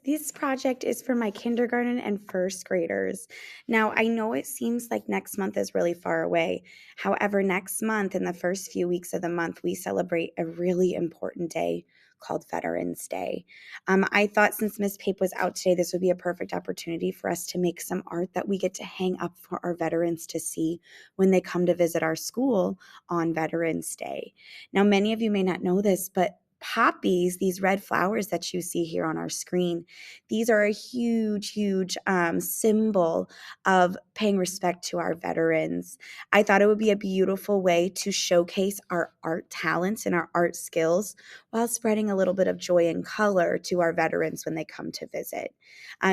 This project is for my kindergarten and first graders. Now, I know it seems like next month is really far away. However, next month, in the first few weeks of the month, we celebrate a really important day called Veterans Day. I thought since Miss Pape was out today, this would be a perfect opportunity for us to make some art that we get to hang up for our veterans to see when they come to visit our school on Veterans Day. Now, many of you may not know this, but poppies, these red flowers that you see here on our screen, these are a huge symbol of paying respect to our veterans. I thought it would be a beautiful way to showcase our art talents and our art skills while spreading a little bit of joy and color to our veterans when they come to visit.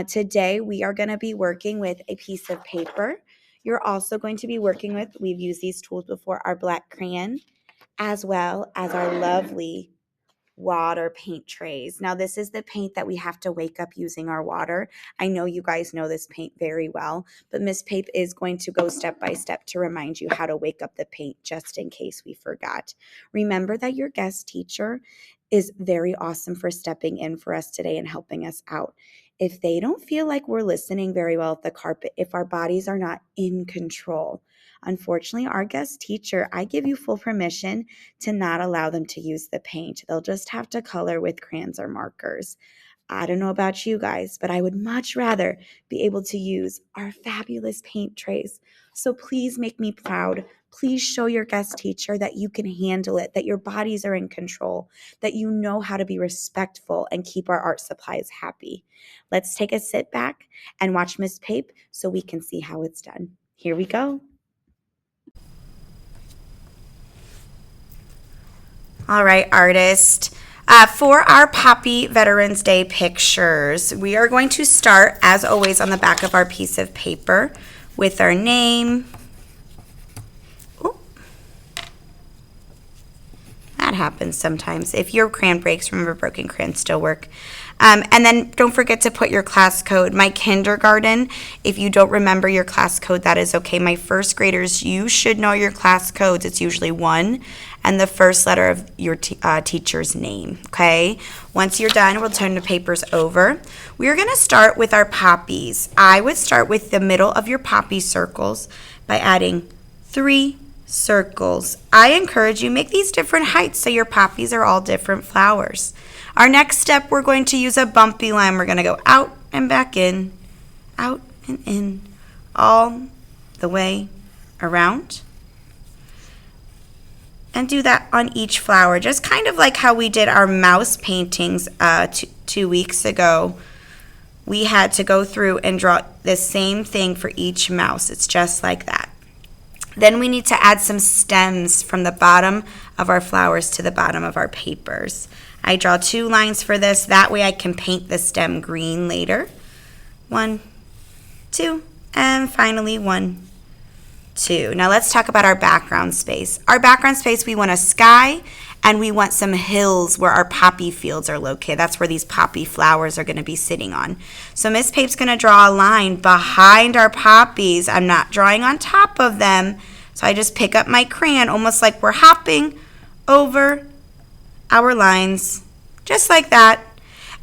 Today, we are going to be working with a piece of paper. You're also going to be working with, we've used these tools before, our black crayon, as well as our lovely water paint trays. Now, this is the paint that we have to wake up using our water. I know you guys know this paint very well, but Miss Pape is going to go step by step to remind you how to wake up the paint just in case we forgot. Remember that your guest teacher is very awesome for stepping in for us today and helping us out. If they don't feel like we're listening very well at the carpet, if our bodies are not in control, unfortunately, our guest teacher, I give you full permission to not allow them to use the paint. They'll just have to color with crayons or markers. I don't know about you guys, but I would much rather be able to use our fabulous paint trays. So please make me proud. Please show your guest teacher that you can handle it, that your bodies are in control, that you know how to be respectful and keep our art supplies happy. Let's take a sit back and watch Miss Pape so we can see how it's done. Here we go. All right, artist. For our Poppy Veterans Day pictures, we are going to start, as always, on the back of our piece of paper with our name. Ooh. That happens sometimes. If your crayon breaks, remember broken crayons still work. And then don't forget to put your class code. My kindergarten, if you don't remember your class code, that is okay. My first graders, you should know your class codes. It's usually 1 and the first letter of your teacher's name, okay? Once you're done, we'll turn the papers over. We're going to start with our poppies. I would start with the middle of your poppy circles by adding 3 circles. I encourage you, make these different heights so your poppies are all different flowers. Our next step, we're going to use a bumpy line. We're going to go out and back in, out and in, all the way around. And do that on each flower, just kind of like how we did our mouse paintings 2 weeks ago. We had to go through and draw the same thing for each mouse. It's just like that. Then we need to add some stems from the bottom of our flowers to the bottom of our papers. I draw 2 lines for this. That way I can paint the stem green later. 1, 2, and finally 1, 2. Now let's talk about our background space. Our background space, we want a sky and we want some hills where our poppy fields are located. That's where these poppy flowers are going to be sitting on. So Miss Pape's going to draw a line behind our poppies. I'm not drawing on top of them. So I just pick up my crayon almost like we're hopping over our lines, just like that.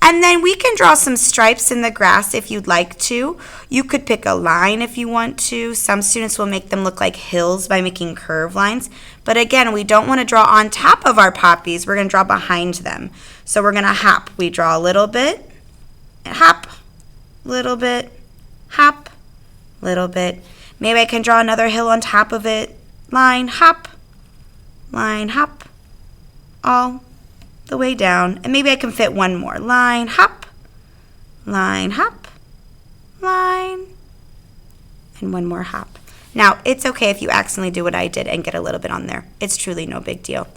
And then we can draw some stripes in the grass if you'd like to. You could pick a line if you want to. Some students will make them look like hills by making curved lines. But again, we don't want to draw on top of our poppies. We're going to draw behind them. So we're going to hop. We draw a little bit, hop, little bit, hop, little bit. Maybe I can draw another hill on top of it. Line, hop, all the way down. And maybe I can fit one more. Line, hop, line, and one more hop. Now, it's okay if you accidentally do what I did and get a little bit on there. It's truly no big deal.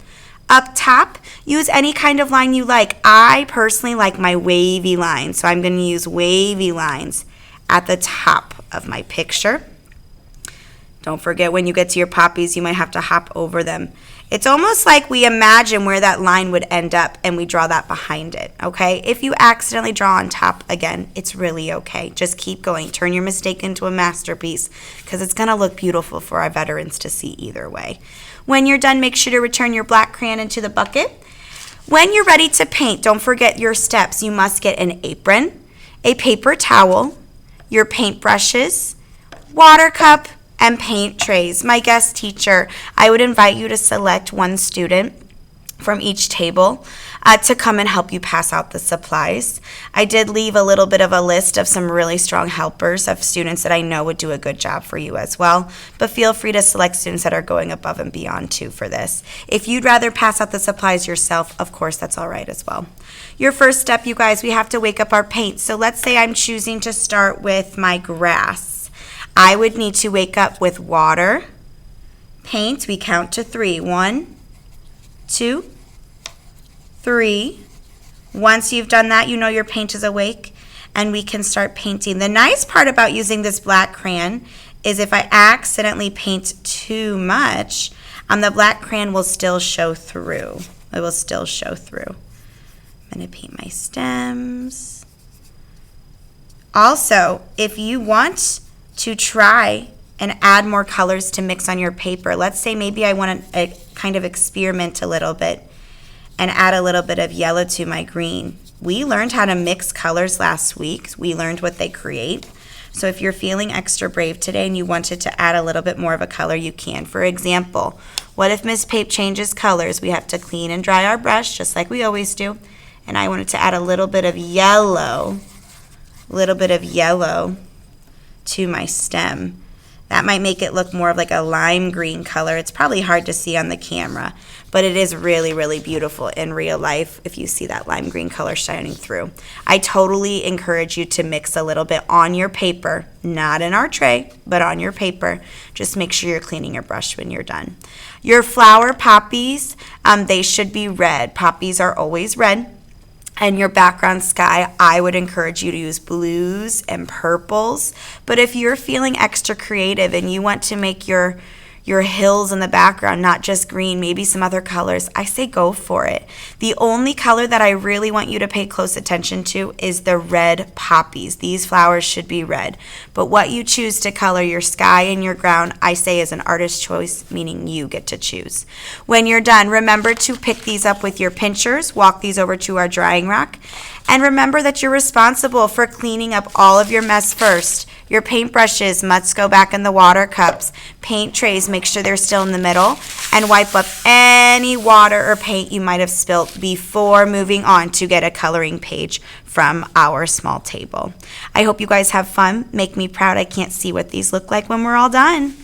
Up top, use any kind of line you like. I personally like my wavy line, so I'm going to use wavy lines at the top of my picture. Don't forget, when you get to your poppies, you might have to hop over them. It's almost like we imagine where that line would end up and we draw that behind it, okay? If you accidentally draw on top, again, it's really okay. Just keep going. Turn your mistake into a masterpiece because it's going to look beautiful for our veterans to see either way. When you're done, make sure to return your black crayon into the bucket. When you're ready to paint, don't forget your steps. You must get an apron. a paper towel, your paintbrushes, water cup, and paint trays. My guest teacher, I would invite you to select one student from each table to come and help you pass out the supplies. I did leave a little bit of a list of some really strong helpers of students that I know would do a good job for you as well, but feel free to select students that are going above and beyond too for this. If you'd rather pass out the supplies yourself, of course, that's all right as well. Your first step, you guys, we have to wake up our paint. So let's say I'm choosing to start with my grass. I would need to wake up with water, paint, we count to 3. 1, 2, 3. Once you've done that, you know your paint is awake, and we can start painting. The nice part about using this black crayon is if I accidentally paint too much, the black crayon will still show through. It will still show through. I'm going to paint my stems. Also, if you want to try and add more colors to mix on your paper, let's say maybe I want to kind of experiment a little bit and add a little bit of yellow to my green. We learned how to mix colors last week. We learned what they create. So if you're feeling extra brave today and you wanted to add a little bit more of a color, you can. For example, what if Miss Pape changes colors? We have to clean and dry our brush just like we always do. And I wanted to add a little bit of yellow to my stem. That might make it look more of like a lime green color. It's probably hard to see on the camera, but it is really, really beautiful in real life if you see that lime green color shining through. I totally encourage you to mix a little bit on your paper, not in our tray, but on your paper. Just make sure you're cleaning your brush when you're done. Your flower poppies, they should be red. Poppies are always red. And your background sky, I would encourage you to use blues and purples. But if you're feeling extra creative and you want to make your hills in the background not just green, maybe some other colors, I say go for it. The only color that I really want you to pay close attention to is the red poppies. These flowers should be red. But what you choose to color your sky and your ground, I say is an artist's choice, meaning you get to choose. When you're done, remember to pick these up with your pinchers, walk these over to our drying rack, and remember that you're responsible for cleaning up all of your mess first. Your paintbrushes must go back in the water cups. Paint trays, make sure they're still in the middle, and wipe up any water or paint you might have spilt before moving on to get a coloring page from our small table. I hope you guys have fun. Make me proud. I can't see what these look like when we're all done.